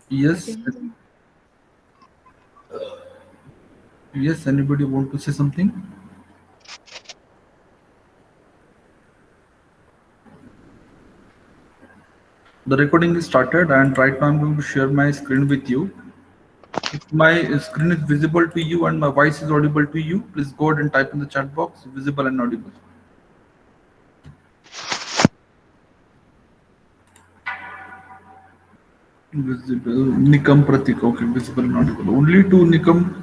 Yes, Okay. yes. Anybody want to say something? The recording is started, and right now I'm going to share my screen with you. If my screen is visible to you and my voice is audible to you, please go ahead and type in the chat box visible and audible. Visible. Nikam Pratik. Okay, visible and audible. Only to Nikam.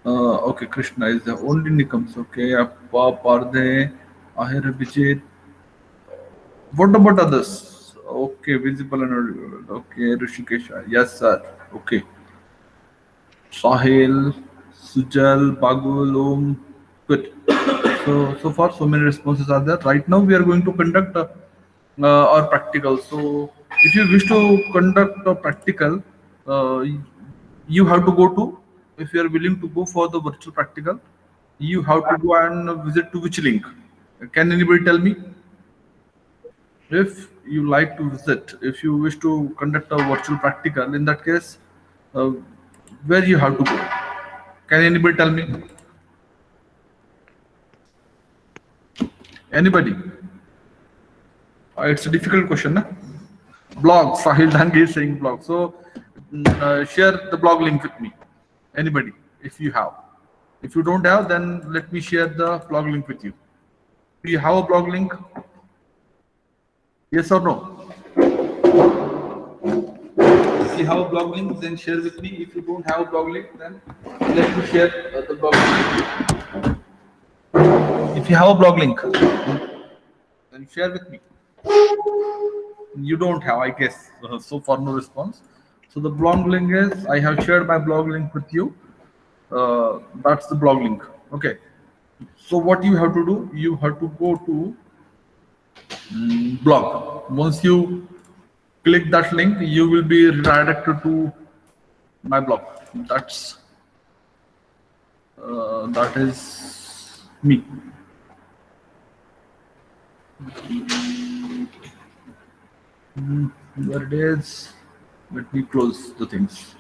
Okay, Krishna is there. Only Nikams. Okay, Appa, Parde, Ahir, Vijay. What about others? Okay, visible and audible. Okay, Rishikesha. Yes, sir. Okay. Sahil, Sujal, Bagul, Om. Good. So far, so many responses are there. Right now, we are going to conduct our practical. So, if you wish to conduct a practical, uh, you have to go to. If you are willing to go for the virtual practical, you have to go and visit to which link? Can anybody tell me? If you like to visit, if you wish to conduct a virtual practical, in that case, uh, where you have to go? Can anybody tell me? Anybody? It's a difficult question, na? Blog. Sahil Dangi is saying blog. So share the blog link with me. Anybody, if you have. If you don't have, then let me share the blog link with you. Do you have a blog link? Yes or no? If you have a blog link, then share with me. If you don't have a blog link, then let me share the blog link. If you have a blog link, then share with me. You don't have, I guess. So far, no response. So the blog link is I have shared my blog link with you. That's the blog link. Okay. So what you have to do? You have to go to blog. Once you click that link, you will be redirected to my blog. That's that is me. There it is. Let me close the things.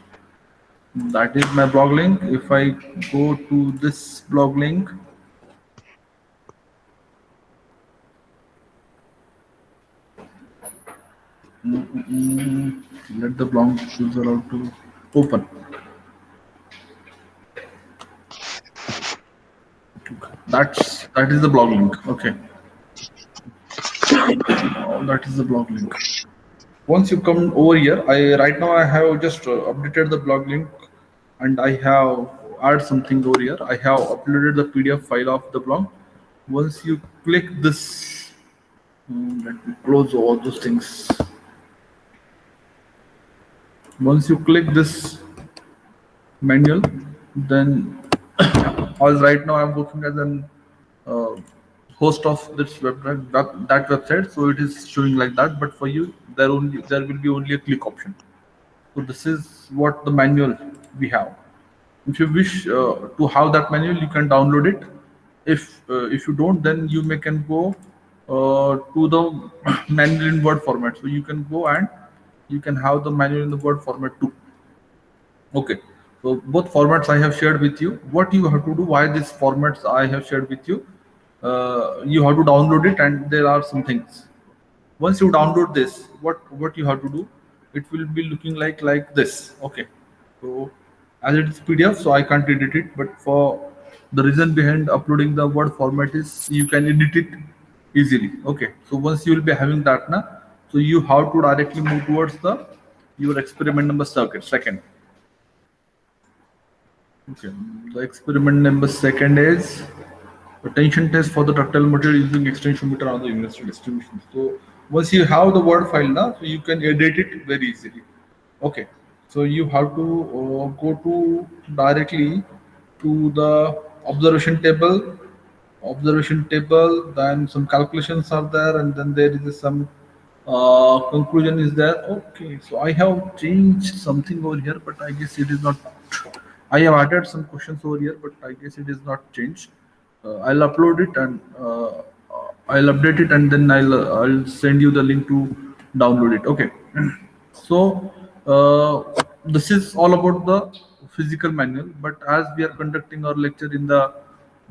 That is my blog link. If I go to this blog link, let the blog user out to open. That is the blog link. Okay, that is the blog link. Once you come over here, I right now I have just updated the blog link, and I have add something over here. I have uploaded the PDF file of the blog. Once you click this, let me close all those things. Once you click this manual, then as right now I'm working as an uh, host of this that website, so it is showing like that. But for you, there will be only a click option. So this is what the manual we have. If you wish to have that manual, you can download it. If you don't, then you may can go to the manual in Word format. So you can go and you can have the manual in the Word format too. Okay. So both formats I have shared with you. What you have to do? Why these formats I have shared with you? You have to download it, and there are some things. Once you download this, what you have to do? It will be looking like this. Okay. So as it is PDF, so I can't edit it. But for the reason behind uploading the Word format is you can edit it easily. Okay. So once you will be having that, na, so you have to directly move towards the your experiment number circuit second. Okay. The experiment number second is a tension test for the ductile material using extension meter on the universal distribution. So once you have the word file now, so you can edit it very easily. Okay. So you have to go to directly to the observation table. Observation table. Then some calculations are there, and then there is some conclusion is there. Okay. So I have changed something over here, but I guess it is not. I have added some questions over here, but I guess it is not changed. I'll upload it and I'll update it, and then I'll send you the link to download it. Okay. So this is all about the physical manual, but as we are conducting our lecture in the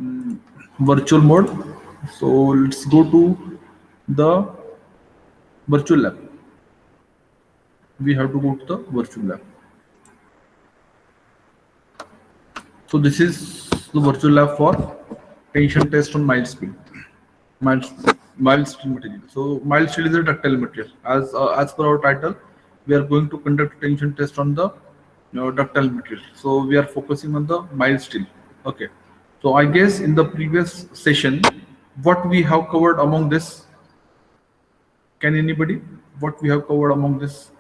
mm, virtual mode, so let's go to the virtual lab. We have to go to the virtual lab. So this is the virtual lab for tension test on mild steel. Mild, mild steel material. So mild steel is a ductile material. As per our title, we are going to conduct tension test on the ductile material. So we are focusing on the mild steel. Okay. So I guess in the previous session, what we have covered among this, can anybody? What we have covered among this?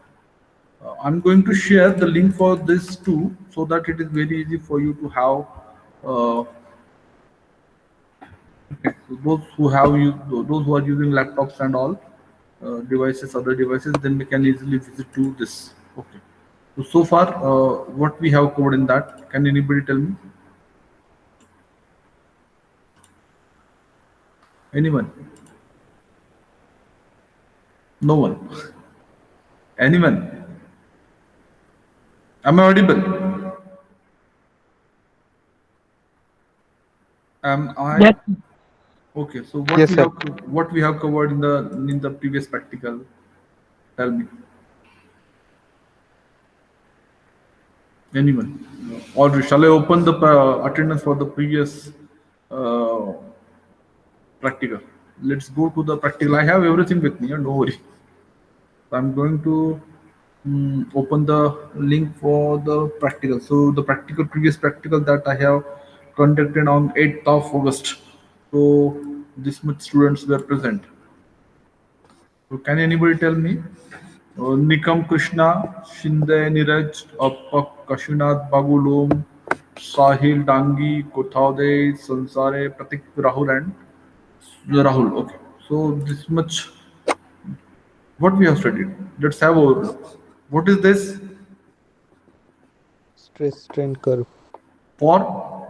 I'm going to share the link for this too, so that it is very easy for you to have. So those who have used, those who are using laptops and all devices, other devices, then we can easily visit to this. Okay. So far, what we have covered in that? Can anybody tell me? Anyone? No one. Anyone? Am I audible? Am I? Yes. Okay. So Yes, sir. what we have covered in the previous practical? Tell me. Anyone? Or shall I open the attendance for the previous uh, practical? Let's go to the practical. I have everything with me. No worry. I'm going to open the link for the practical. So the practical, previous practical that I have conducted on 8th of August. So this much students were present. So can anybody tell me? Nikam Krishna, Shinde Niraj, Appak, Kashinath Bagulom, Sahil Dangi, Kothaude, Sansare, Pratik Rahul and Rahul. Okay. So this much what we have studied. Let's have overview. What is this Stress strain curve. for?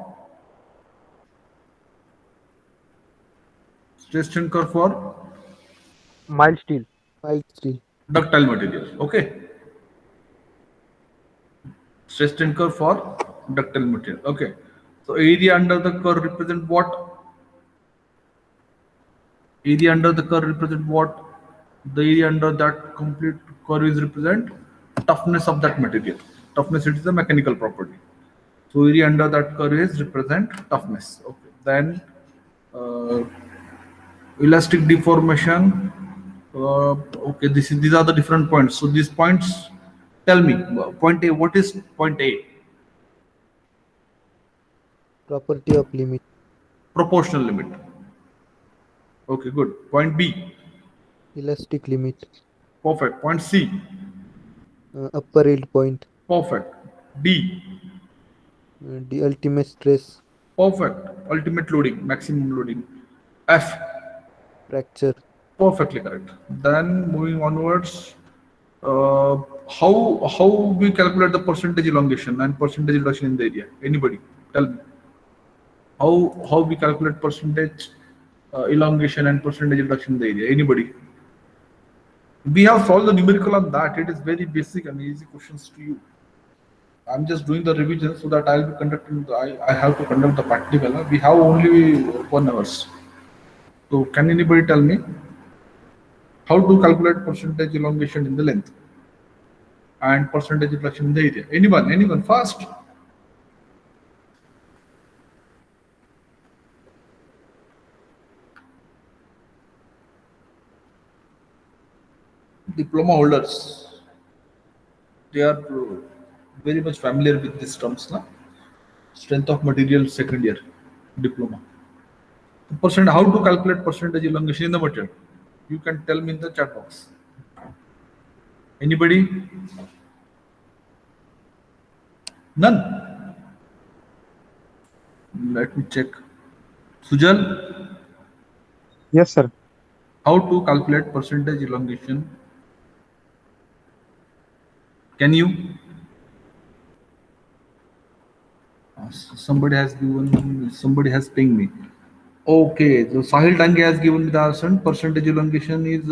Stress strain curve for Mild steel. Mild steel. ductile material. Okay. Stress strain curve for ductile material. Okay. So area under the curve represent what? Area under the curve represent what? The area under that complete curve is represent toughness of that material. Toughness, it is a mechanical property. So area under that curve is represent toughness. Okay. Then uh, elastic deformation. Okay, these are the different points. So these points, tell me, point A. What is point A? Property of limit. Proportional limit. Okay, good. Point B. Elastic limit. Perfect. Point C. Upper yield point. Perfect. D. The ultimate stress. Perfect. Ultimate loading, maximum loading. F. Fracture. Perfectly correct. Then moving onwards, how we calculate the percentage elongation and percentage reduction in the area? Anybody tell me how we calculate percentage elongation and percentage reduction in the area? Anybody? We have solved the numerical on that. It is very basic and easy questions to you. I'm just doing the revision so that I'll be conducting. I have to conduct the practical. We have only 1 hour. So can anybody tell me how to calculate percentage elongation in the length and percentage reduction in the area? Anyone? Anyone? Fast. Diploma holders, they are very much familiar with these terms, na? Strength of material second year diploma. Percent, how to calculate percentage elongation in the material? You can tell me in the chat box. Anybody? None. Let me check. Sujal, Yes, sir. how to calculate percentage elongation? Can you? Somebody has given. Somebody has pinged me. Okay, so Sahil Dange has given me the answer. Percentage elongation is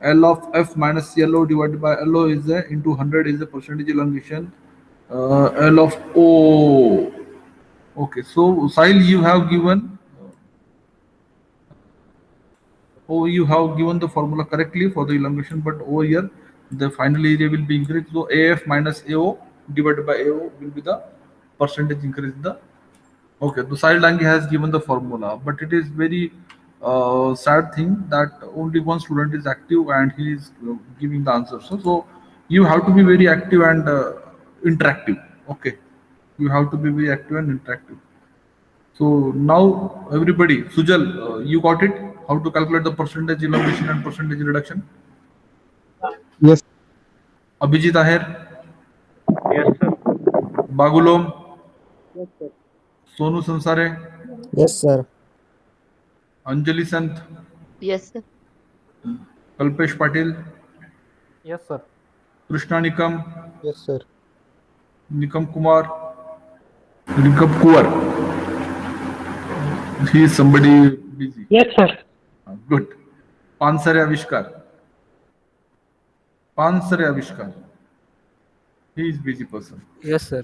L of F minus LO divided by LO is a into 100 is the percentage elongation. L of O. Okay, so Sahil, you have given the formula correctly for the elongation, but over here the final area will be increased. So AF minus AO divided by AO will be the percentage increase in the. Okay, so Sahil Dangi has given the formula, but it is very sad thing that only one student is active and he is giving the answer. So you have to be very active and interactive. Okay, you have to be very active and interactive. So now everybody, Sujal, you got it? How to calculate the percentage elongation and percentage reduction? Yes. Abhijit Aher, Yes, sir. Bagulom, Sonu Sansare, Yes, sir. Anjali Sant, Yes, sir. Kalpesh Patil, Yes, sir. Krishna Nikam, Yes, sir. Nikam Kumar, Nikam Kuwar. He is somebody busy. Yes, sir. Good. Pansare Avishkar. Pansare Avishkar. He is busy person. Yes, sir.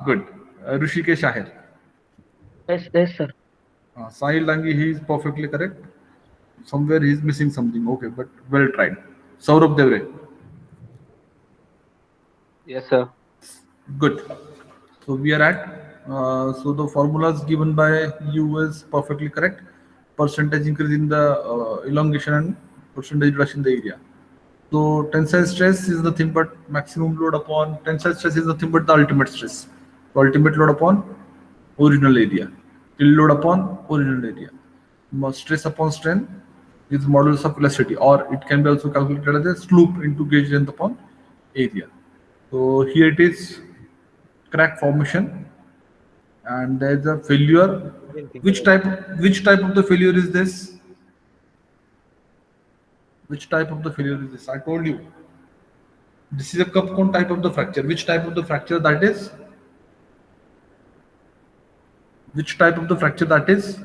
Good. Rishikesh Ahir. Yes, sir. Sahil Dangi, he is perfectly correct. Somewhere he is missing something. Okay, but well tried. Saurabh Devre. Yes, sir. Good. So we are at. So the formulas given by you is perfectly correct. Percentage increase in the elongation and percentage reduction in the area. So tensile stress is nothing but maximum load upon tensile stress is nothing but the ultimate stress. So ultimate load upon original area. Till load upon original area. Stress upon strain is modulus of elasticity, or it can be also calculated as a slope into gauge length upon area. So here it is crack formation, and there is a failure. Which type of the failure is this? Which type of the failure is this? I told you. This is a cup cone type of the fracture. Which type of the fracture that is? Which type of the fracture that is?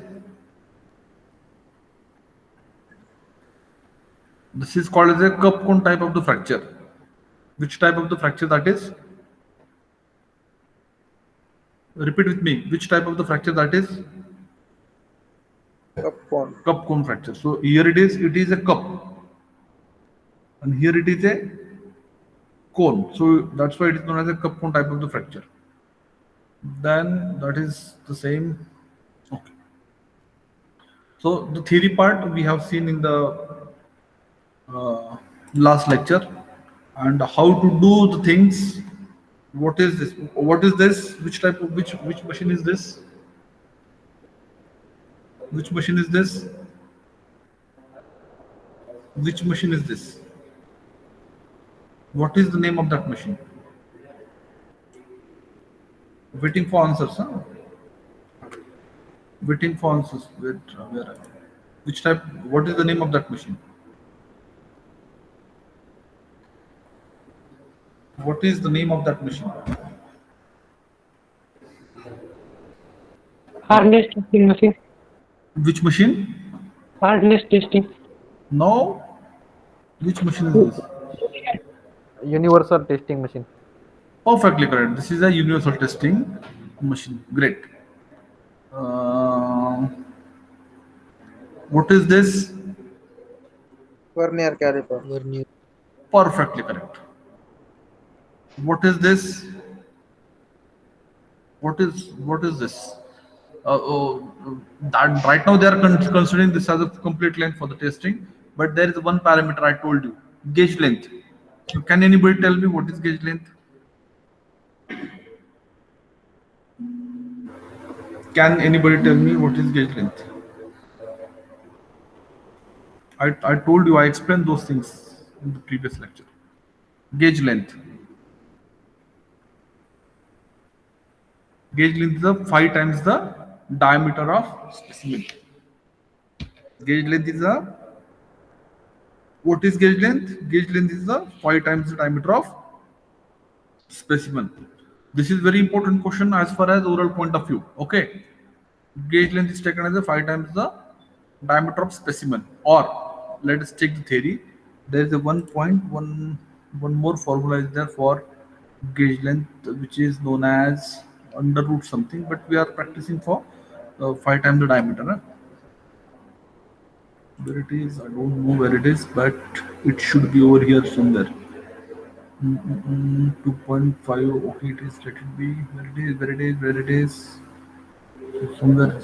This is called as a cup cone type of the fracture. Which type of the fracture that is? Repeat with me. Which type of the fracture that is? Cup cone fracture. So here it is a cup, and here it is a cone. So that's why it is known as a cup cone type of the fracture. Then that is the same. Okay. So the theory part we have seen in the last lecture, and how to do the things. What is this? What is this? Which type of which machine is this? Which machine is this? Which machine is this? What is the name of that machine? Waiting for answers, huh? Waiting for answers. Wait, where? Which type? What is the name of that machine? What is the name of that machine? Hardness testing machine. Which machine? Hardness testing. No. Which machine is this? Universal testing machine. Perfectly correct. This is a universal testing machine. Great. What is this? Vernier caliper. Vernier. Perfectly correct. What is this? What is this? That right now they are considering this as a complete length for the testing, but there is one parameter I told you, gauge length. So can anybody tell me what is gauge length? Can anybody tell me what is gauge length? I told you, I explained those things in the previous lecture. Gauge length. Gauge length is the 5 times the diameter of specimen. Gauge length is the, what is gauge length? Gauge length is the 5 times the diameter of specimen. This is very important question as far as oral point of view. Okay. Gauge length is taken as a 5 times the diameter of specimen. Or let us take the theory. there is a one more formula is there for gauge length, which is known as under root something, but we are practicing for 5 times the diameter. Huh? Where it is, I don't know where it is, but it should be over here somewhere. 2.5. Okay, it is. Let it be. Where it is? Where it is? Where it is?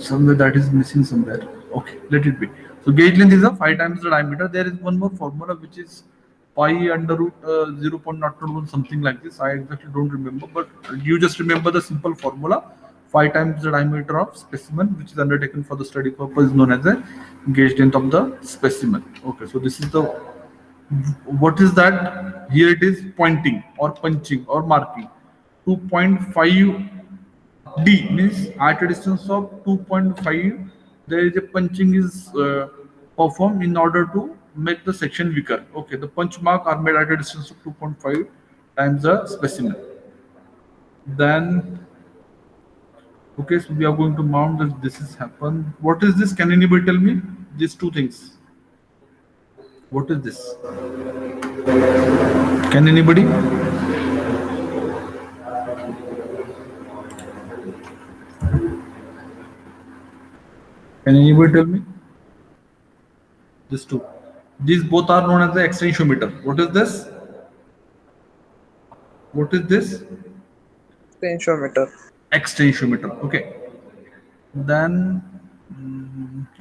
Somewhere that is missing somewhere. Okay, let it be. So gauge length is a 5 times the diameter. There is one more formula which is pi under root 0.001 something like this. I exactly don't remember, but you just remember the simple formula. 5 times the diameter of specimen, which is undertaken for the study purpose, is known as a gauge length of the specimen. Okay, so this is the what is that? Here it is pointing or punching or marking. 2.5 D means at a distance of 2.5, there is a punching is performed in order to make the section weaker. Okay, the punch mark are made at a distance of 2.5 times the specimen. Then, okay, so we are going to mount this. This has happened. What is this? Can anybody tell me? These two things. What is this? Can anybody? Can anybody tell me? These two. These both are known as the extensiometer. What is this? What is this? Potentiometer. Extensiometer. Okay. Then,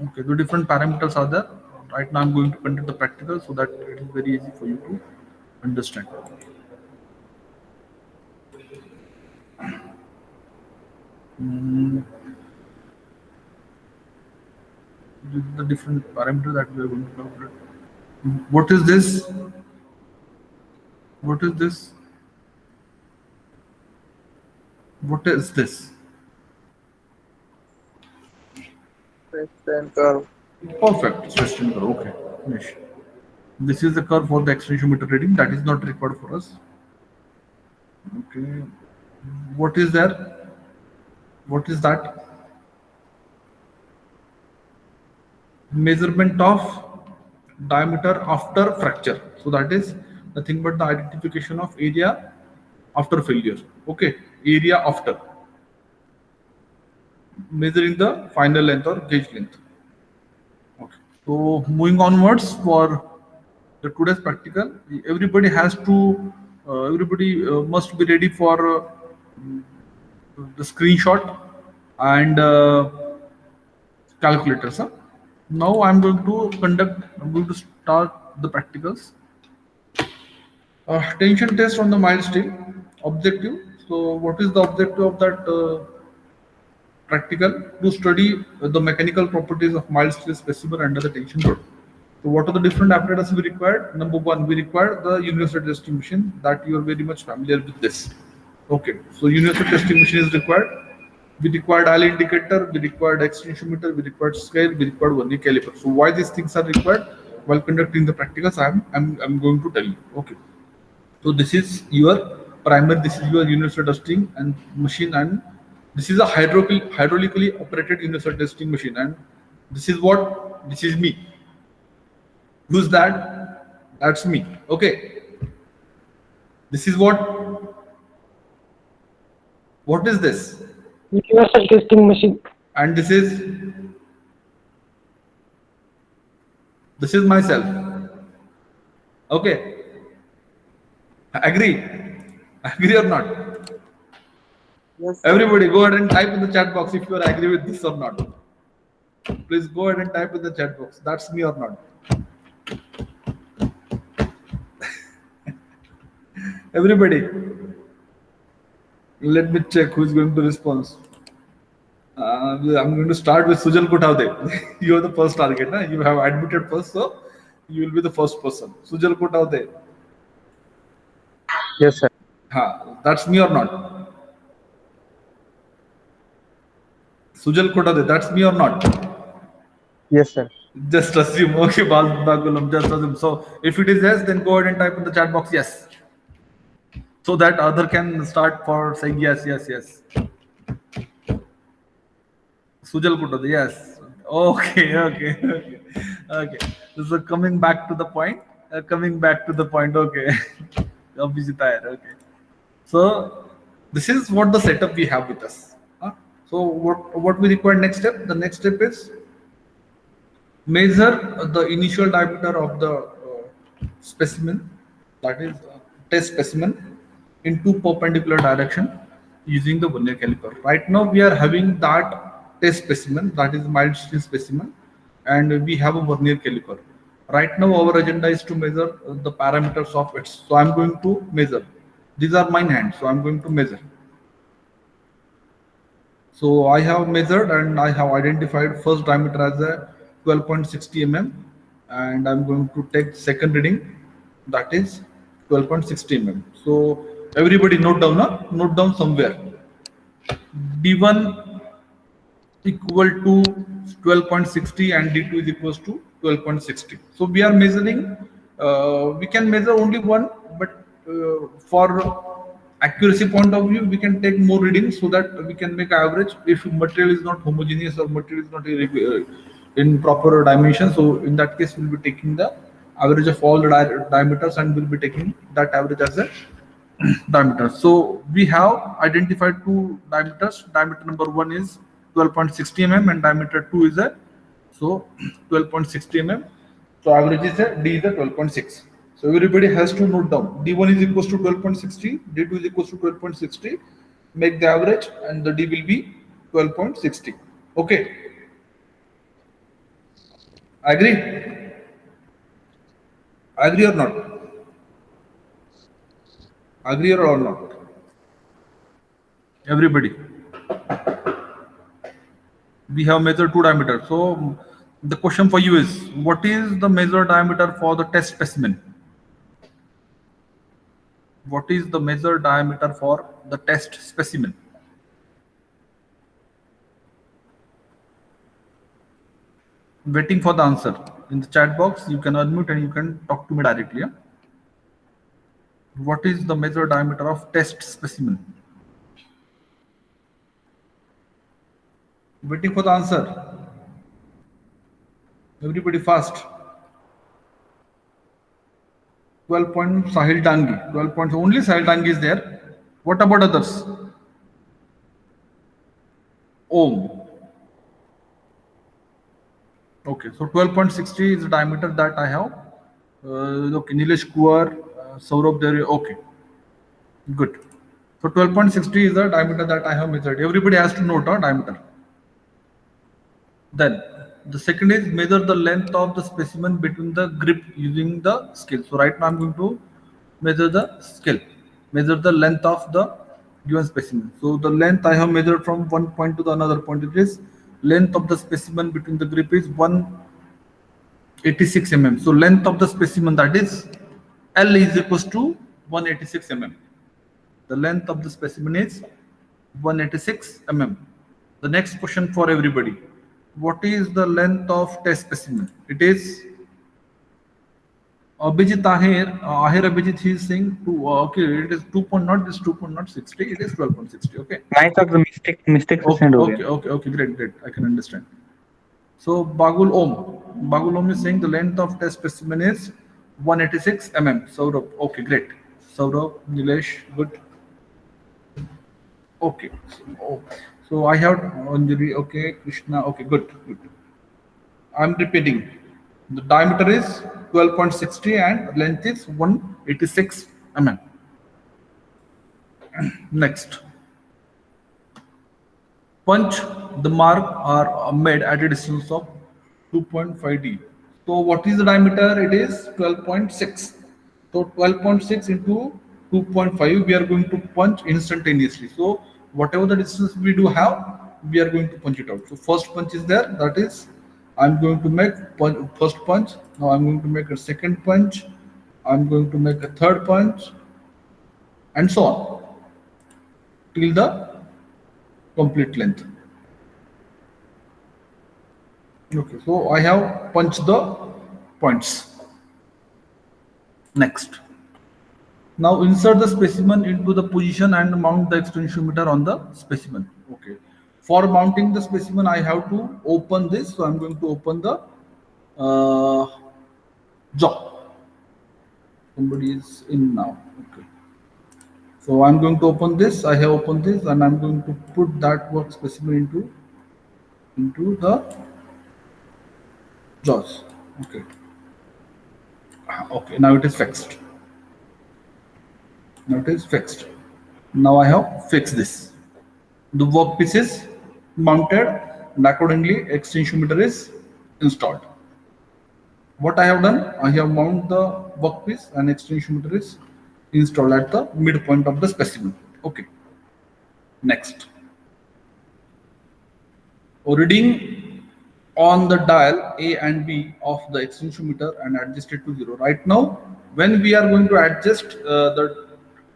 okay, the different parameters are there. Right now, I'm going to conduct the practical so that it is very easy for you to understand. This is the different parameter that we are going to calculate. What is this? What is this? What is this? Crest and curve. Perfect. Question curve. Okay. Finish. This is the curve for the extensiometer reading. That is not required for us. Okay. What is there? What is that? Measurement of diameter after fracture. So that is nothing but the identification of area after failure. Okay. Area after. Measuring the final length or gauge length. Okay. So moving onwards for the today's practical, everybody has to, must be ready for the screenshot and calculators. Huh? Now I'm going to start the practicals. Tension test on the mild steel. Objective. So what is the objective of that practical? To study the mechanical properties of mild steel specimen under the tension load. So what are the different apparatus we required? Number one, we require the universal testing machine, that you are very much familiar with this. Okay, so universal testing machine is required. We required dial indicator, we required extensiometer, we required scale, we required vernier caliper. So why these things are required? While conducting the practicals, I'm going to tell you. Okay, so this is your primer, this is your universal testing and machine, and this is a hydraulically operated universal testing machine, and this is what, this is me. Who's that? That's me. Okay. This is what? What is this? Universal testing machine. And this is myself. Okay. Agree? Agree or not? Yes. Everybody go ahead and type in the chat box if you are agree with this or not. Please go ahead and type in the chat box. That's me or not. Everybody, let me check who is going to respond. I'm going to start with Sujal Kothavde. You are the first target. Na? You have admitted first, so you will be the first person. Sujal Kothavde. Yes, sir. That's me or not? Sujal Kothavde, that's me or not? Yes, sir. Just assume. Okay, Bagulam, just assume. So if it is yes, then go ahead and type in the chat box yes. So that other can start for saying yes, yes, yes. Sujal Kothavde, yes. Okay. So coming back to the point, Coming back to the point, okay. Abhijit Iyer, okay. So this is what the setup we have with us. So what we require next step? The next step is measure the initial diameter of the specimen, that is test specimen, in two perpendicular direction using the vernier caliper. Right now we are having that test specimen, that is mild steel specimen, and we have a vernier caliper. Right now our agenda is to measure the parameters of it. So I'm going to measure. These are my hands, so I'm going to measure. So I have measured and I have identified first diameter as a 12.60 mm, and I'm going to take second reading, that is 12.60 mm. So everybody note down, note down somewhere. D1 equal to 12.60 and D2 is equals to 12.60. So we are measuring, we can measure only one, but for accuracy point of view, we can take more readings so that we can make average if material is not homogeneous or material is not in proper dimension. So in that case, we'll be taking the average of all the diameters and we'll be taking that average as a diameter. So we have identified two diameters. Diameter number one is 12.60 mm and diameter 2 is a 12.60 mm. So average is a D is a 12.6. So everybody has to note down D1 is equals to 12.60, D2 is equals to 12.60. Make the average and the D will be 12.60. Okay. Agree? Agree or not? Agree or not? Everybody. We have measured two diameters. So the question for you is, what is the measured diameter for the test specimen? What is the measured diameter for the test specimen? Waiting for the answer. In the chat box, you can unmute and you can talk to me directly. Yeah? What is the measured diameter of test specimen? Waiting for the answer. Everybody fast. 12 point Sahil Tangi. 12 points. Only Sahil Tangi is there. What about others? Ohm. Okay, so 12.60 is the diameter that I have. Okay, Nilesh Kuar, Saurabh there. Okay, good. So 12.60 is the diameter that I have measured. Everybody has to note our diameter. Then the second is measure the length of the specimen between the grip using the scale. So right now I'm going to measure the scale, measure the length of the given specimen. So the length I have measured from one point to the another point. It is length of the specimen between the grip is 186 mm. So length of the specimen, that is L is equals to 186 mm. The length of the specimen is 186 mm. The next question for everybody. What is the length of test specimen? It is Abhijit Ahir Abhijit, he is saying okay, it is 2 point, not this 2.60, it is 12.60. Okay. Nice of the mistake percent हो गया. Okay, great, I can understand. So Bagul Om is saying the length of test specimen is 186 mm. Saurabh, okay, great. Saurabh, Nilesh, good. Okay. So I have Anjali, okay, Krishna, okay, good. I'm repeating. The diameter is 12.60 and length is 186 mm. Next. Punch the mark are made at a distance of 2.5 d. So what is the diameter? It is 12.6. So 12.6 into 2.5, we are going to punch instantaneously. So whatever the distance we do have, we are going to punch it out. So first punch is there, that is I'm going to make first punch. Now I'm going to make a second punch. I'm going to make a third punch, and so on till the complete length. Okay, so I have punched the points. Next. Now insert the specimen into the position and mount the extensiometer on the specimen. Okay. For mounting the specimen, I have to open this. So I'm going to open the jaw. Somebody is in now. Okay. So I'm going to open this. I have opened this, and I'm going to put that work specimen into the JAWS. Okay. Okay. Now it is fixed. Now it is fixed. Now I have fixed this. The workpiece is mounted, and accordingly extensiometer is installed. What I have done, I have mounted the workpiece and extensiometer is installed at the midpoint of the specimen. Okay. Next. Reading on the dial A and B of the extensiometer and adjust it to 0. Right now, when we are going to adjust the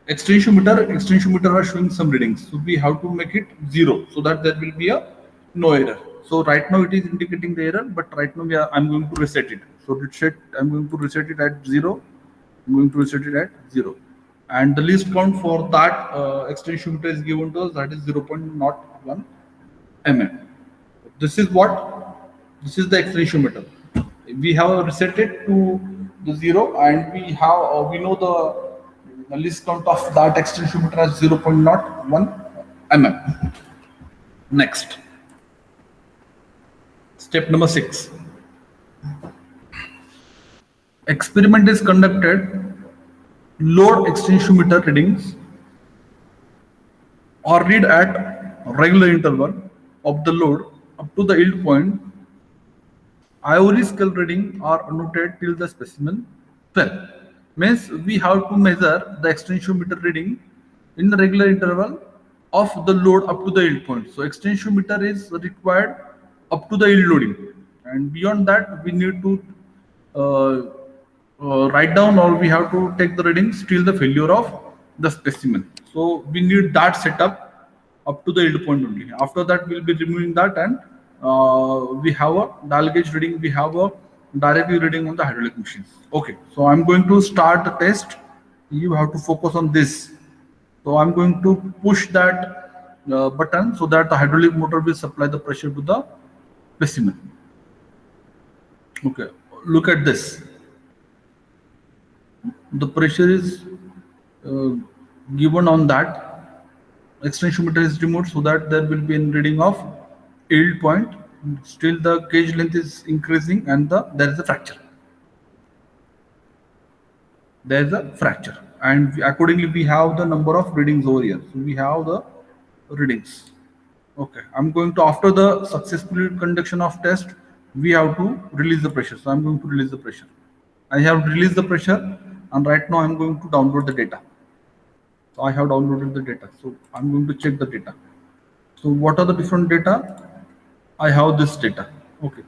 extensiometer are showing some readings. So we have to make it 0 so that there will be a no error. So right now it is indicating the error, but right now I'm going to reset it. So I'm going to reset it at 0. I'm going to reset it at 0. And the least count for that extensiometer is given to us, that is 0.01 mm. This is what? This is the extensiometer. We have reset it to the 0, and we know the least count of that extensiometer as 0.01 mm. Next. Step number 6. Experiment is conducted. Load extensiometer readings or read at regular interval of the load up to the yield point. Ivory scale reading are annotated till the specimen fell. Means we have to measure the extensiometer reading in the regular interval of the load up to the yield point. So extensiometer is required up to the yield loading, and beyond that we need to write down, or we have to take the readings till the failure of the specimen. So we need that setup up to the yield point only. After that we'll be removing that, and we have a dial gauge reading, we have a directly reading on the hydraulic machines. Okay, so I'm going to start the test. You have to focus on this. So I'm going to push that button so that the hydraulic motor will supply the pressure to the specimen. Okay, look at this. The pressure is given on that. Extensiometer is removed so that there will be a reading of yield point. Still the gauge length is increasing, and there is a fracture. There is a fracture, and accordingly we have the number of readings over here. So we have the readings. Okay, I'm going to, after the successful conduction of test, we have to release the pressure. So I'm going to release the pressure. I have released the pressure, and right now I'm going to download the data. So I have downloaded the data. So I'm going to check the data. So what are the different data? I have this data. Okay,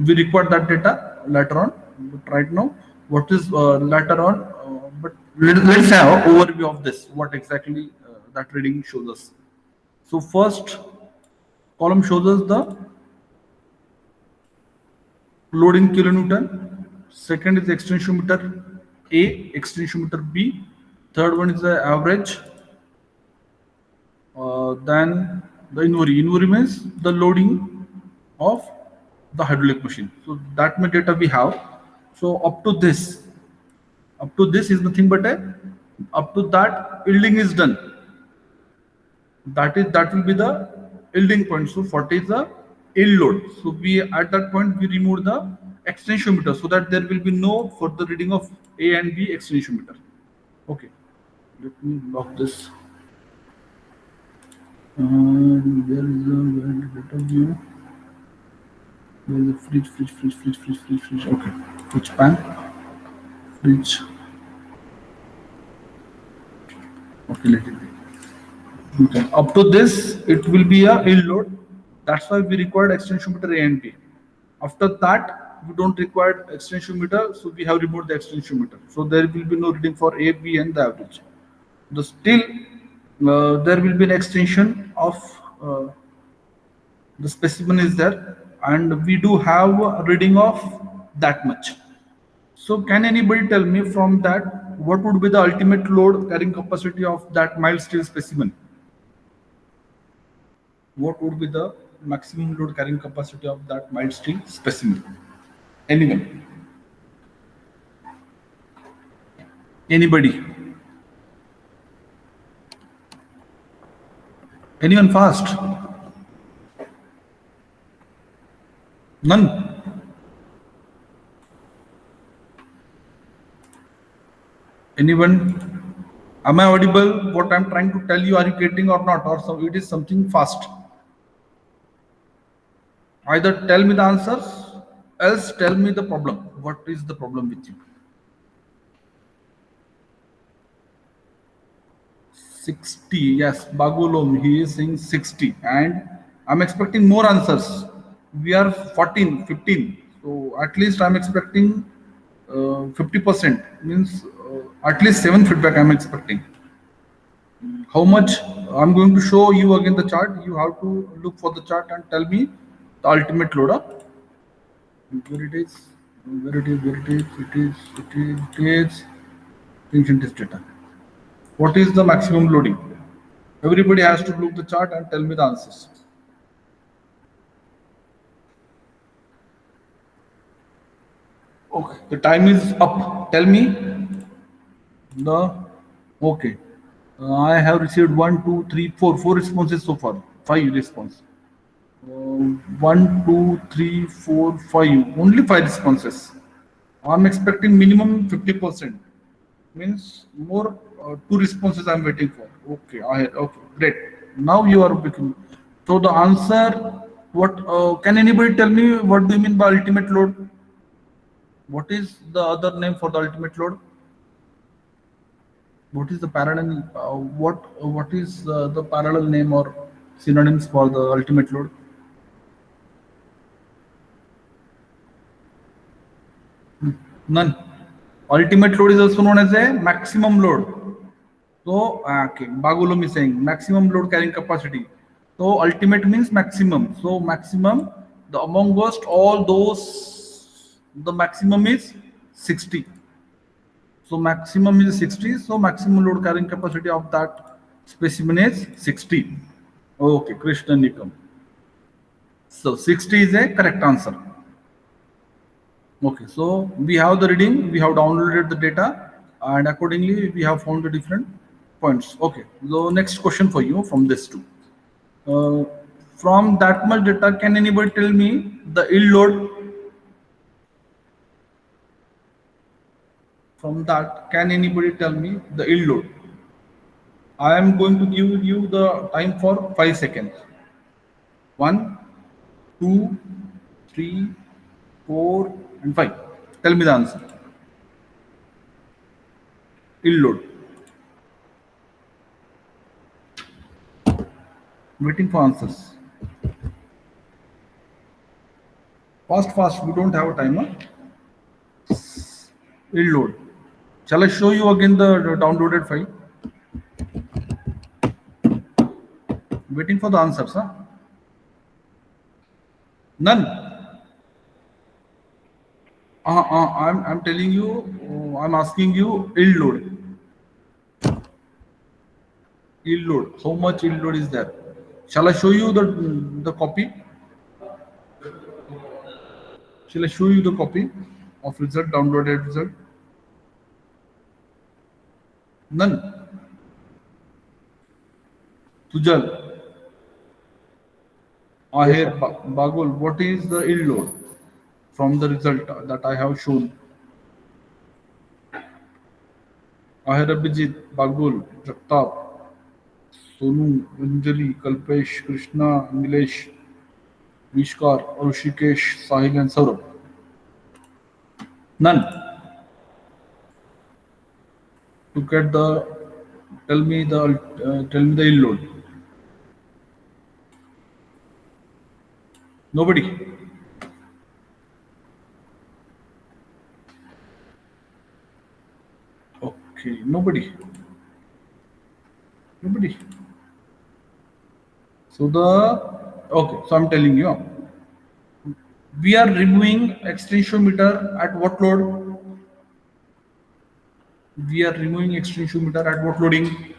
we require that data later on, but right now what is later on, but let's have an overview of this, what exactly that reading shows us. So first column shows us the load in kilonewton. Second is extensiometer A, extensiometer B. Third one is the average. Then the inventory. Inventory means the loading of the hydraulic machine. So that much data we have. So up to this is nothing but up to that yielding is done. That will be the yielding point. So 40 is the yield load. So we at that point we remove the extensiometer so that there will be no further reading of A and B extensiometer. Okay, let me lock this. There is a data view. There is a fridge. Okay, fridge pan, fridge. Okay, let it be. Okay. Up to this, it will be a yield load. That's why we required extensiometer A and B. After that, we don't require extensiometer, so we have removed the extensiometer. So there will be no reading for A, B, and the average. Still, there will be an extension of the specimen is there, and we do have a reading of that much. So can anybody tell me from that what would be the ultimate load carrying capacity of that mild steel specimen? What would be the maximum load carrying capacity of that mild steel specimen? Anyone? Anybody? Anyone fast? None? Anyone? Am I audible? What I'm trying to tell you, are you getting or not? Or so it is something fast? Either tell me the answers, else tell me the problem. What is the problem with you? 60, yes, Bagulom, he is saying 60, and I'm expecting more answers. We are 14, 15, so at least I'm expecting 50%, means at least 7 feedback I'm expecting. How much? I'm going to show you again the chart. You have to look for the chart and tell me the ultimate load. Where it is, where it is, where it is, it is ancient test data. What is the maximum loading? Everybody has to look the chart and tell me the answers. Okay, the time is up. Tell me the, okay. I have received 1, 2, 3, 4, 4 responses so far. 5 responses. 1, 2, 3, 4, 5. Only 5 responses. I'm expecting minimum 50%. Means more 2 responses I'm waiting for. Okay, okay, great. Now you are becoming. So the answer, what can anybody tell me what do you mean by ultimate load? What is the other name for the ultimate load? What is the parallel? What is the parallel name or synonyms for the ultimate load? None. Ultimate load is also known as a maximum load. So, okay, Bagulum is saying maximum load carrying capacity. So, ultimate means maximum. So, maximum, the amongst all those, the maximum is 60. So, maximum is 60. So, maximum load carrying capacity of that specimen is 60. Okay, Krishna Nikam. So, 60 is a correct answer. Okay, so we have the reading, we have downloaded the data, and accordingly we have found the different points. Okay, so next question for you from this too. From that much data, can anybody tell me the yield load? From that, can anybody tell me the yield load? I am going to give you the time for 5 seconds. 1, 2, 3, 4, and 5. Tell me the answer. Yield load. Waiting for answers. Fast, we don't have a timer. Yield load. Shall I show you again the downloaded file? Waiting for the answers, huh? None. I'm telling you, I'm asking you yield load. Yield load. How much yield load is there? Shall I show you the copy? Shall I show you the copy of result, downloaded result? None. Tujal. Ahir Bagul, what is the yield load from the result that I have shown? Ahir Abhijit, Bagul, Jagtap, Sonu, Anjali, Kalpesh, Krishna, Nilesh, Vishkar, Rushikesh, Sahil, and Saurabh. None. Look at the. Tell me the yield load. Nobody. Okay, nobody. So so I'm telling you, we are removing extensiometer at what load? We are removing extensiometer at what loading?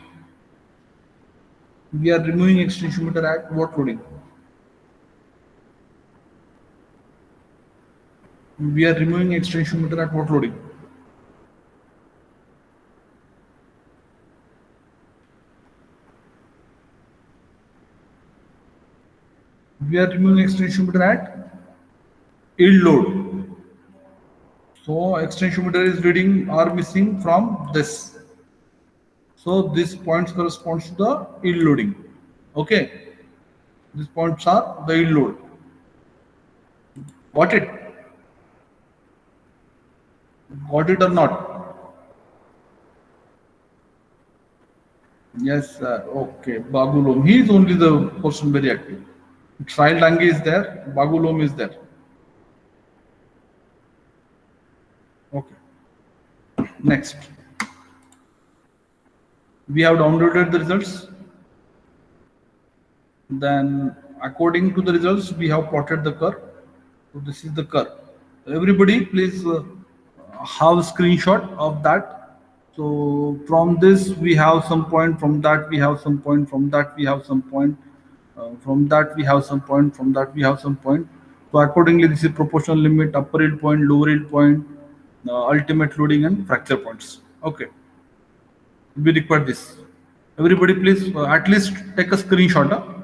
We are removing extensiometer at what loading? We are removing extensiometer at what loading? We are removing extensiometer at yield load. So extensiometer is reading or missing from this. So this points corresponds to the yield loading. Okay. These points are the yield load. Got it? Got it or not? Yes, sir. Okay. Bagulom. He is only the person very active. Trial Dangi is there. Bagulom is there. Okay. Next. We have downloaded the results. Then according to the results, we have plotted the curve. So this is the curve. Everybody please have a screenshot of that. So from this we have some point, from that we have some point, from that we have some point, from that we have some point, from that we have some point. So accordingly this is proportional limit, upper yield point, lower yield point, ultimate loading and fracture points. Okay. We require this. Everybody please at least take a screenshot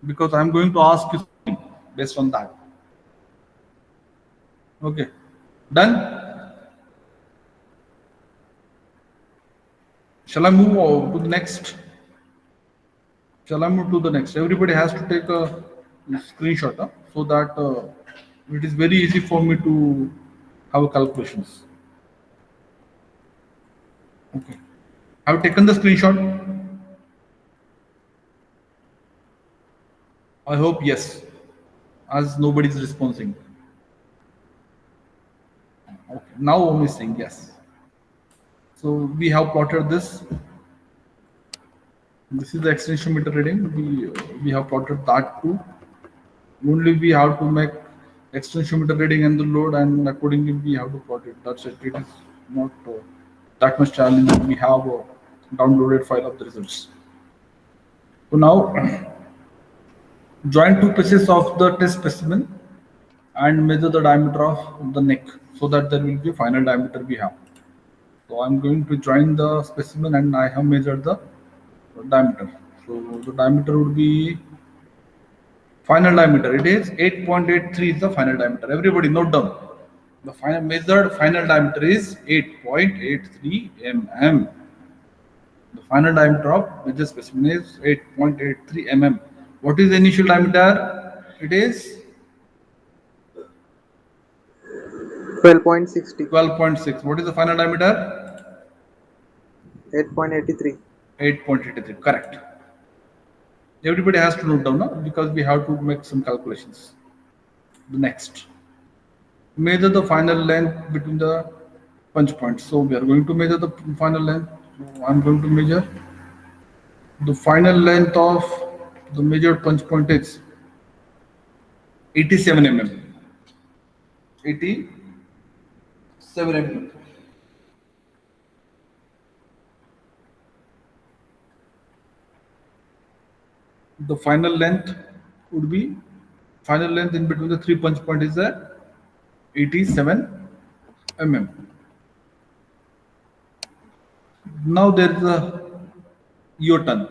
because I'm going to ask you something based on that. Okay, done? Shall I move to the next? Shall I move to the next? Everybody has to take a screenshot so that it is very easy for me to have calculations. Okay, have taken the screenshot? I hope yes, as nobody is responding. Okay, now Om is saying yes. So we have plotted this. This is the extensiometer reading. We have plotted that too. Only we have to make extensiometer reading and the load, and accordingly we have to plot it. That's it. It is not that much challenging. We have a downloaded file of the results. So now join two pieces of the test specimen and measure the diameter of the neck so that there will be a final diameter we have. So I'm going to join the specimen and I have measured the diameter. So the diameter would be final diameter. It is 8.83 is the final diameter. Everybody note down. The final measured final diameter is 8.83 mm. The final diameter of measured specimen is 8.83 mm. What is the initial diameter? It is 12.60. 12.6. What is the final diameter? 8.83. 8.83. Correct. Everybody has to note down because we have to make some calculations. The next. Measure the final length between the punch points. So we are going to measure the final length. So I'm going to measure the final length of the measured punch point is 87 mm. 87 mm. The final length would be, final length in between the three punch point is 87 mm. Now there is a U-turn.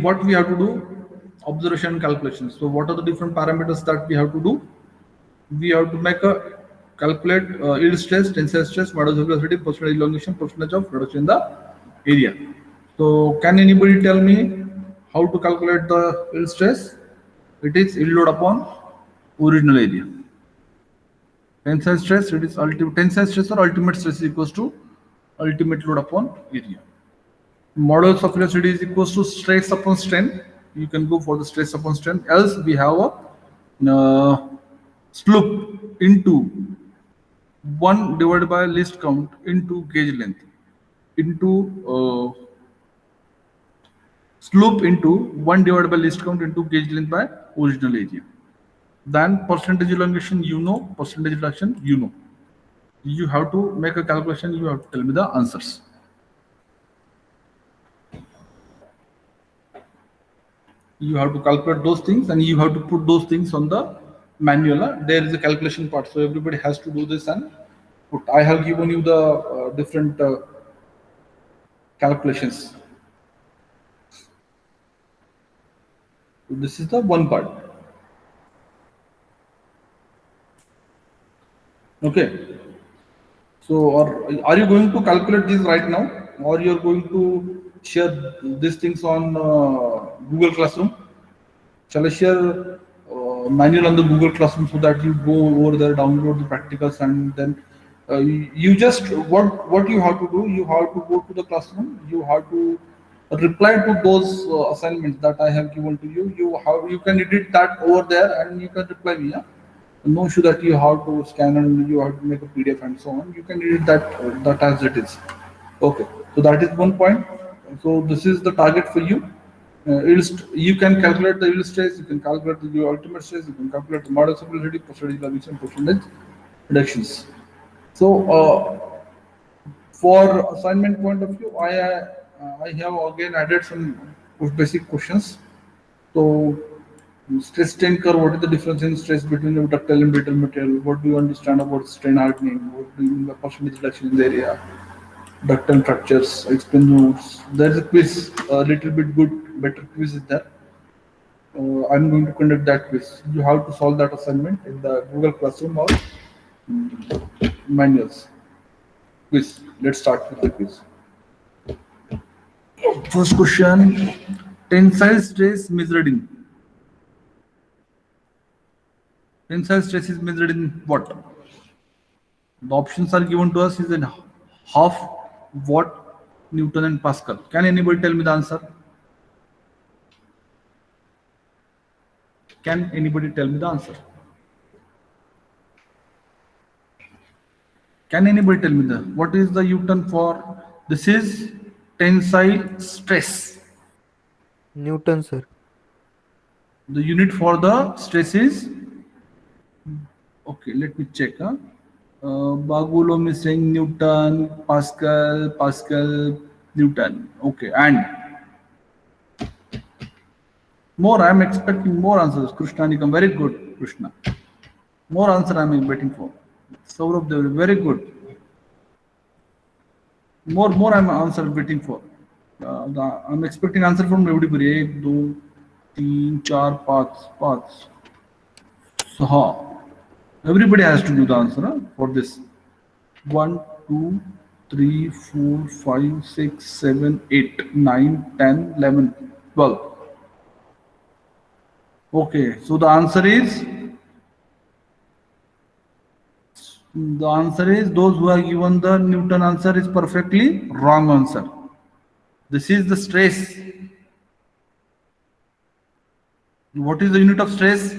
What we have to do? Observation calculations. So what are the different parameters that we have to do? We have to make a calculate yield stress, tensile stress, modulus of velocity, percentage elongation, percentage of reduction in the area. So can anybody tell me how to calculate the yield stress? It is yield load upon original area. Tensile stress, it is tensile stress or ultimate stress is equals to ultimate load upon area. Modulus of velocity is equals to stress upon strain. You can go for the stress upon strain. Else we have a slope into 1 divided by least count into gauge length into slope into 1 divided by least count into gauge length by original area. Then percentage elongation, you know, percentage reduction, you know. You have to make a calculation, you have to tell me the answers. You have to calculate those things and you have to put those things on the manual. There is a calculation part, so everybody has to do this and put. I have given you the different calculations. So this is the one part. Okay. So, are you going to calculate this right now, or you're going to share these things on Google Classroom? Shall I share manual on the Google Classroom so that you go over there, download the practicals, and then you just what you have to do? You have to go to the classroom. You have to reply to those assignments that I have given to you. You can edit that over there, and you can reply me. Yeah? No issue that you have to scan and you have to make a PDF and so on. You can edit that as it is. Okay, so that is one point. So this is the target for you. You can calculate the yield stress, you can calculate the ultimate stress, you can calculate the model stability, percentage elevation, percentage reductions. So for assignment point of view, I have again added some basic questions. So stress strain curve, what is the difference in stress between the ductile and brittle material? What do you understand about strain hardening? What do you mean by percentage reduction in the area? Ductile fractures, explain notes. There's a quiz, a little bit good, better quiz is there. I'm going to conduct that quiz. You have to solve that assignment in the Google Classroom or manuals. Quiz. Let's start with the quiz. First question: tensile stress measured in. Tensile stress is measured in what? The options are given to us is in half, watt, Newton, and Pascal. Can anybody tell me the answer? Can anybody tell me the answer? Can anybody tell me what is the Newton for? This is tensile stress. Newton, sir. The unit for the stress is, okay, let me check. Bagulom is saying Newton, Pascal, Newton. Okay, and more, I'm expecting more answers. Krishna Nikam, very good, Krishna. More answer I'm waiting for. Saurabh Dev, very good. More I'm answer waiting for. I'm expecting answer from everybody. 1, 2, 3, 4, 5. So, everybody has to do the answer for this. 1, 2, 3, 4, 5, 6, 7, 8, 9, 10, 11, 12. Okay, so the answer is those who are given the Newton answer is perfectly wrong answer. This is the stress. What is the unit of stress?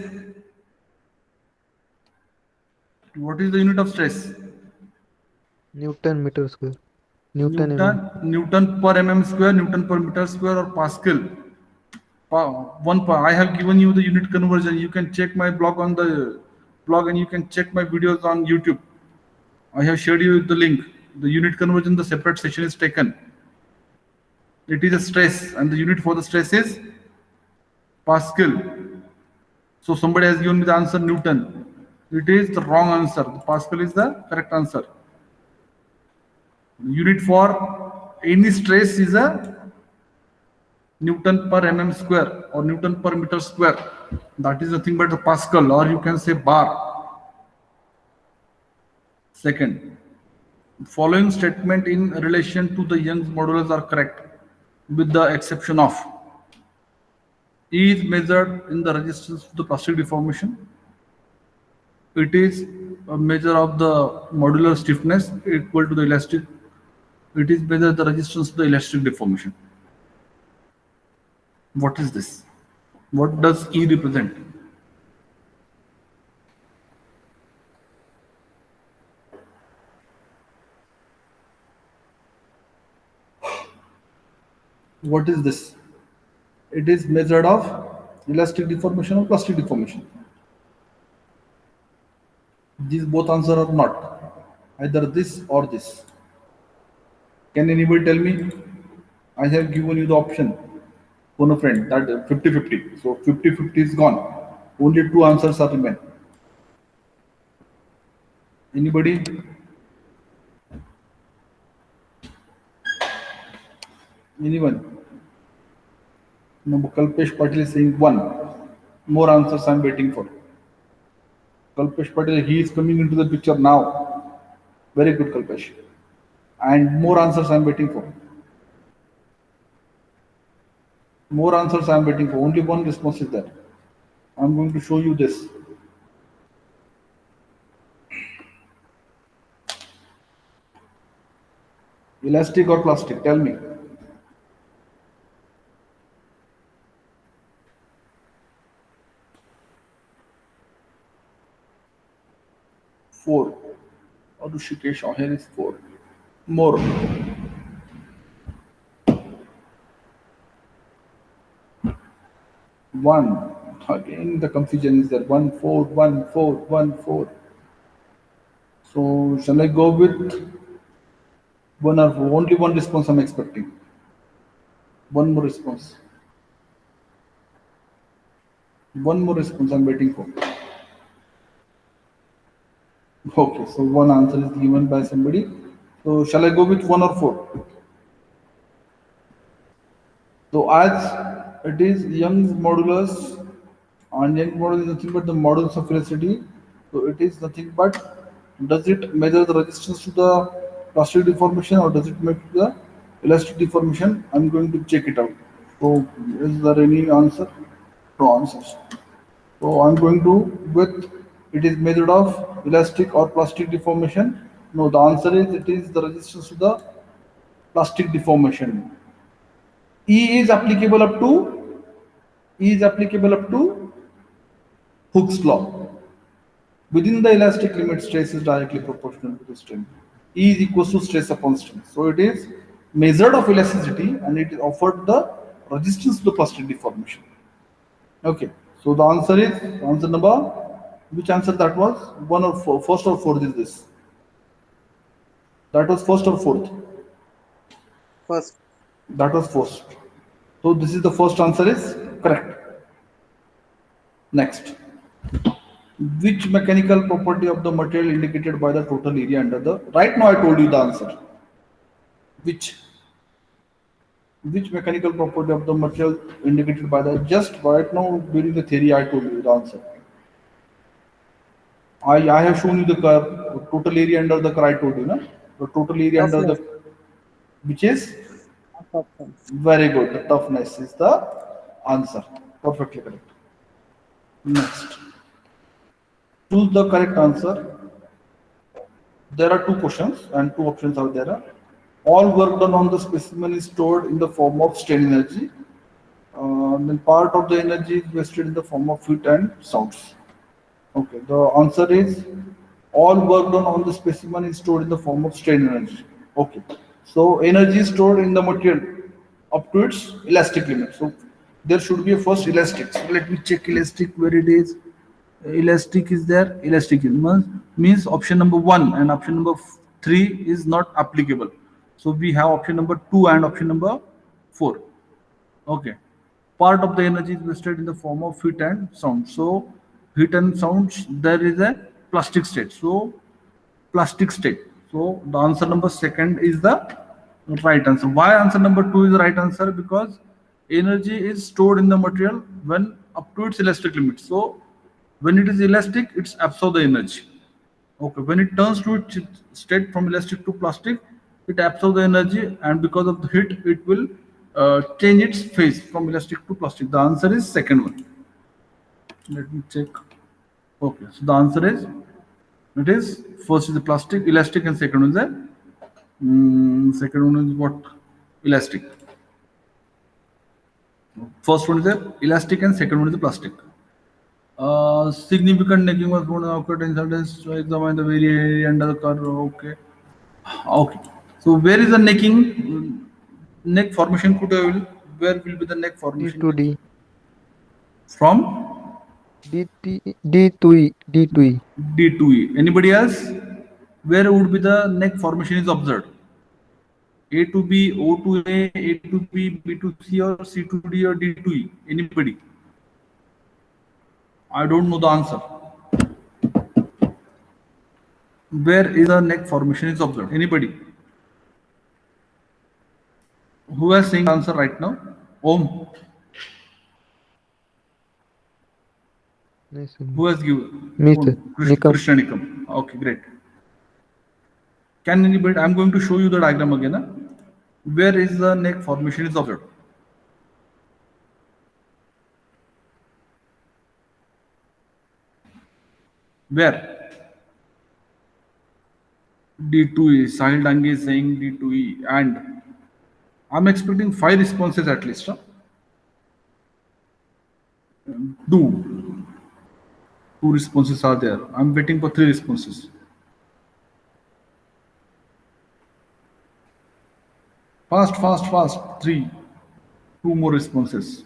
What is the unit of stress? Newton meter square. Newton mm. Newton per mm square, Newton per meter square, or Pascal. I have given you the unit conversion. You can check my blog on the blog, and you can check my videos on YouTube. I have shared you the link. The unit conversion, the separate session is taken. It is a stress, and the unit for the stress is Pascal. So somebody has given me the answer Newton. It is the wrong answer. The Pascal is the correct answer. The unit for any stress is a Newton per mm square or Newton per meter square. That is nothing but the Pascal, or you can say bar. Second, following statement in relation to the Young's modulus are correct, with the exception of E is measured in the resistance to the plastic deformation. It is a measure of the modular stiffness equal to the elastic. It is measured the resistance to the elastic deformation. What is this? What does E represent? What is this? It is measured of elastic deformation or plastic deformation. These both answers are not. Either this or this. Can anybody tell me? I have given you the option. Phone a friend, that 50-50. So 50-50 is gone. Only two answers are remain. Anybody? Anyone? No, Kalpesh Patil is saying 1. More answers I'm waiting for. Kalpesh Patil, he is coming into the picture now. Very good, Kalpesh. And more answers I'm waiting for. More answers I'm waiting for. Only one response is there. I'm going to show you this. Elastic or plastic? Tell me. Four. Arushikesh, here is 4. More. One. Again, the confusion is there. 1, 4, 1, 4, 1, 4. So, shall I go with one or only one response I'm expecting? One more response. One more response I'm waiting for. Okay, so one answer is given by somebody. So, shall I go with 1 or 4? So, as it is Young's modulus, and Young's modulus is nothing but the modulus of elasticity. So, it is nothing but, does it measure the resistance to the plastic deformation or does it measure the elastic deformation? I'm going to check it out. So, is there any answer? No answers. So, I'm going to with it is measured of elastic or plastic deformation. No, the answer is it is the resistance to the plastic deformation. E is applicable up to Hooke's law. Within the elastic limit, stress is directly proportional to the strain. E is equals to stress upon strain. So it is measured of elasticity and it is offered the resistance to the plastic deformation. Okay. So the answer is answer number. Which answer that was? 1 or 4? First or fourth is this? That was first or fourth? First. That was first. So this is the first answer is correct. Next. Which mechanical property of the material indicated by the total area under the... Right now I told you the answer. Which mechanical property of the material indicated by the... Just right now during the theory I told you the answer. I have shown you the curve, total area under the curve I told you, no? The total area under the... Which is? Very good. The toughness is the answer. Perfectly correct. Next. Choose the correct answer. There are 2 questions and 2 options are there. All work done on the specimen is stored in the form of strain energy. Then part of the energy is wasted in the form of heat and sounds. Okay, the answer is all work done on the specimen is stored in the form of strain energy. Okay, so energy is stored in the material up to its elastic limit. So there should be a first elastic. So let me check elastic where it is. Elastic is there. Elastic means option number 1 and option number 3 is not applicable. So we have option number 2 and option number 4. Okay, part of the energy is wasted in the form of heat and sound. So heat and sounds, there is a plastic state. So plastic state. So the answer number 2 is the right answer. Why answer number 2 is the right answer? Because energy is stored in the material when up to its elastic limit. So when it is elastic, it's absorb the energy. Okay, when it turns to its state from elastic to plastic, it absorbs the energy, and because of the heat, it will change its phase from elastic to plastic. The answer is second one. Let me check. Okay, so the answer is it is first is the plastic, elastic, and second one is the second one is what? Elastic. First one is the elastic and second one is the plastic. Significant necking was found after tensile test to examine the very area under the curve. Okay. Okay. So where is the necking? Neck formation could have, where will be the neck D formation? to D. From D to E. D to E. D to E. Anybody else? Where would be the neck formation is observed? A to B, O to A to B, B to C, or C to D, or D to E? Anybody? I don't know the answer. Where is the neck formation is observed? Anybody? Who is saying the answer right now? Om. नहीं sir. Who has given? Me, Oh, sir. Nikam. Krishna Nikam. Okay, great. Can anybody? I'm going to show you the diagram again. Huh? Where is the neck formation is observed? Where? D2E. Sahil Dangi is saying D2E, and I'm expecting 5 responses at least. Huh? Two. 2 responses are there. I'm waiting for 3 responses. Fast, fast, fast. 3. 2 more responses.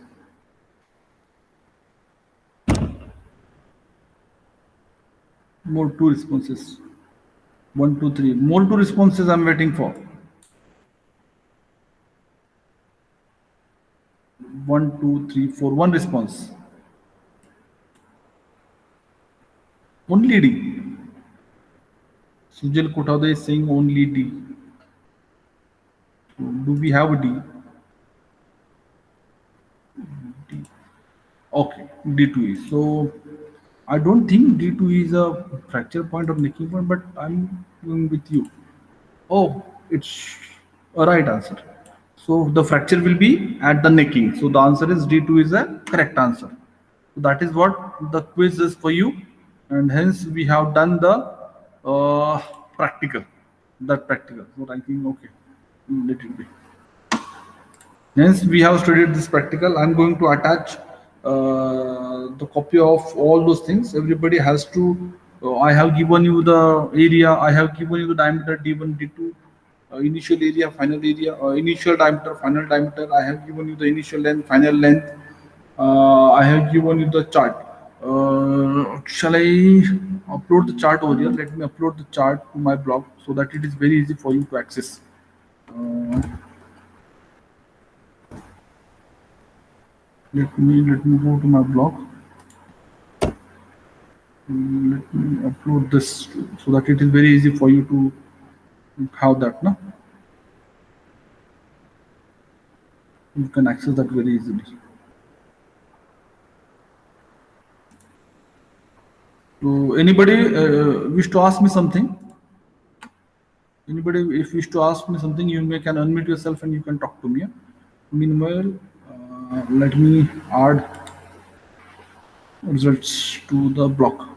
More 2 responses. 1, 2, 3. More 2 responses I'm waiting for. 1, 2, 3, 4. 1 response. Only D. Sujal Kotade is saying only D. So do we have a D? D. Okay, D2E. So I don't think D2E is a fracture point or necking point, but I'm going with you. Oh, it's a right answer. So the fracture will be at the necking. So the answer is D2 is a correct answer. So that is what the quiz is for you, and hence we have done the uh, practical. That practical. So ranking okay. Let it be. Hence, we have studied this practical. I'm going to attach the copy of all those things. Everybody has to. I have given you the area. I have given you the diameter D1, D2, initial area, final area, initial diameter, final diameter. I have given you the initial length, final length. I have given you the chart. Shall I upload the chart over here? Let me upload the chart to my blog so that it is very easy for you to access. Let me go to my blog. Let me upload this so that it is very easy for you to have that. No? You can access that very easily. So anybody wish to ask me something? Anybody if wish to ask me something, you may can unmute yourself and you can talk to me. Meanwhile, let me add results to the block.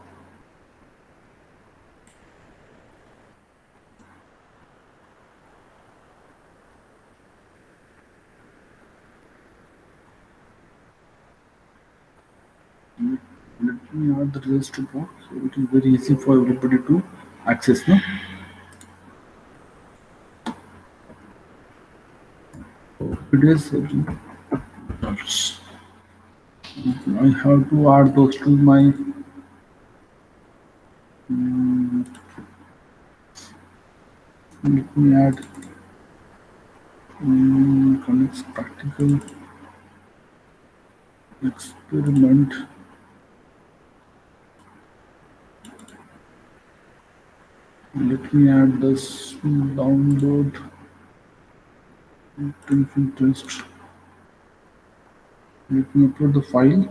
Let me add the results to block so it is very easy for everybody to access. No? It is results. I have to add those to my let me add connects practical experiment. Let me add this download interest. Let me upload the file.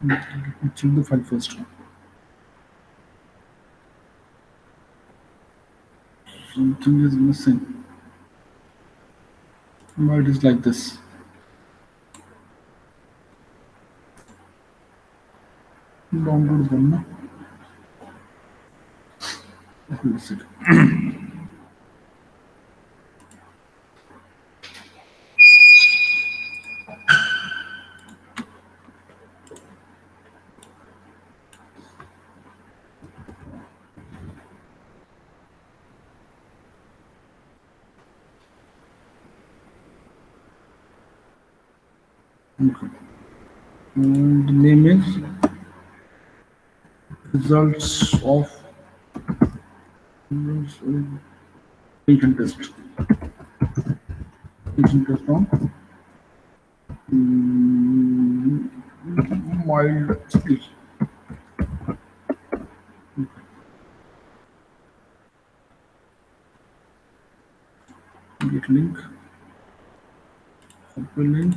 Let me check the file first. Something is missing. Why it is like this? Download one. No? Hold a second. Okay. And the name is results of patient test. Patient test on mild speech. link. Copy link.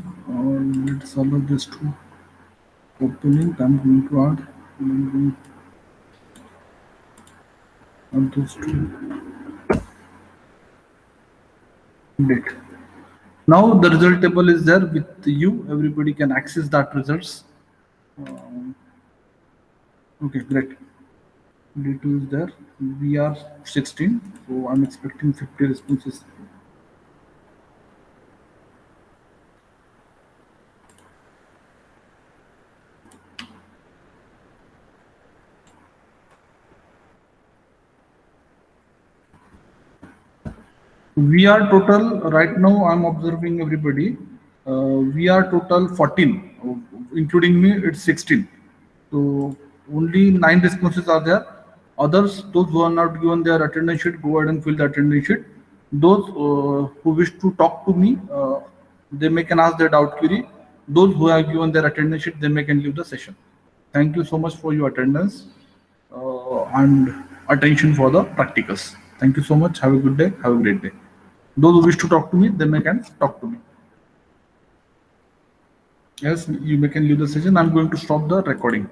Let's allow this to copy link. I'm going to add. I'm going to add those two. Date. Now the result table is there with you. Everybody can access that results. Okay, great. D2 is there. We are 16, so I'm expecting 50 responses. We are total right now. I'm observing everybody. We are total 14, including me. It's 16. So only 9 responses are there. Others, those who are not given their attendance sheet, go ahead and fill the attendance sheet. Those who wish to talk to me, they may can ask their doubt query. Those who have given their attendance sheet, they may can leave the session. Thank you so much for your attendance and attention for the practicals. Thank you so much. Have a good day. Have a great day. Those who wish to talk to me, they may can talk to me. Yes, you may can leave the session. I'm going to stop the recording.